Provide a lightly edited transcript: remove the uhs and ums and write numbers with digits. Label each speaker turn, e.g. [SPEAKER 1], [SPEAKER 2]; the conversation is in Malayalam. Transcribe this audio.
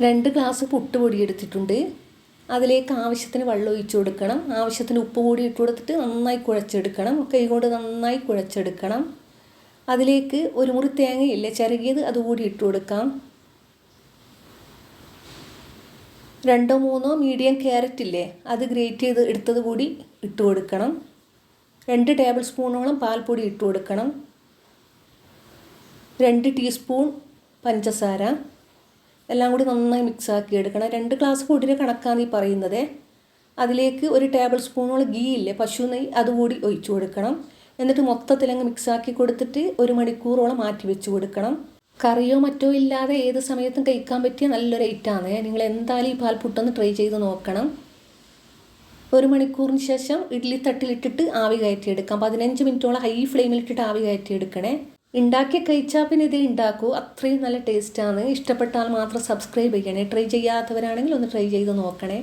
[SPEAKER 1] 2 ഗ്ലാസ് പുട്ടുപൊടി എടുത്തിട്ടുണ്ട്. അതിലേക്ക് ആവശ്യത്തിന് വെള്ളം ഒഴിച്ചു കൊടുക്കണം. ആവശ്യത്തിന് ഉപ്പ് കൂടി ഇട്ട് കൊടുത്തിട്ട് നന്നായി കുഴച്ചെടുക്കണം. കൈകൊണ്ട് നന്നായി കുഴച്ചെടുക്കണം. അതിലേക്ക് ഒരു മുറി തേങ്ങയില്ലേ ചിരകിയത് അതുകൂടി ഇട്ട് കൊടുക്കാം. 2-3 മീഡിയം ക്യാരറ്റ് ഇല്ലേ അത് ഗ്രേറ്റ് ചെയ്ത് എടുത്തത് കൂടി ഇട്ട് കൊടുക്കണം. 2 ടേബിൾ സ്പൂണോളം പാൽപ്പൊടി ഇട്ട് കൊടുക്കണം. 2 ടീസ്പൂൺ പഞ്ചസാര എല്ലാം കൂടി നന്നായി മിക്സ് ആക്കി എടുക്കണം. 2 ഗ്ലാസ് പൊടിയുടെ കണക്കാണ് ഈ പറയുന്നത്. അതിലേക്ക് ഒരു ടേബിൾ സ്പൂണോളം ഗീ ഇല്ലേ പശു നെയ്യ് അതുകൂടി ഒഴിച്ചു കൊടുക്കണം. എന്നിട്ട് മൊത്തത്തിലങ്ങ് മിക്സ് ആക്കി കൊടുത്തിട്ട് 1 മണിക്കൂറോളം മാറ്റി വെച്ച് കൊടുക്കണം. കറിയോ മറ്റോ ഇല്ലാതെ ഏത് സമയത്തും കഴിക്കാൻ പറ്റിയ നല്ലൊരു ഐറ്റമാണ്. നിങ്ങൾ എന്തായാലും ഈ പാൽപ്പുട്ടൊന്ന് ട്രൈ ചെയ്ത് നോക്കണം. 1 മണിക്കൂറിന് ശേഷം ഇഡ്ഡലി തട്ടിലിട്ടിട്ട് ആവി കയറ്റിയെടുക്കാം. 15 മിനിറ്റോളം ഹൈ ഫ്ലെയിമിലിട്ടിട്ട് ആവി കയറ്റിയെടുക്കണേ. ഉണ്ടാക്കി കഴിച്ചാൽ പിന്നെ ഇത് ഉണ്ടാക്കൂ. അത്രയും നല്ല ടേസ്റ്റാണ്. ഇഷ്ടപ്പെട്ടാൽ മാത്രം സബ്സ്ക്രൈബ് ചെയ്യണേ. ട്രൈ ചെയ്യാത്തവരാണെങ്കിൽ ഒന്ന് ട്രൈ ചെയ്ത് നോക്കണേ.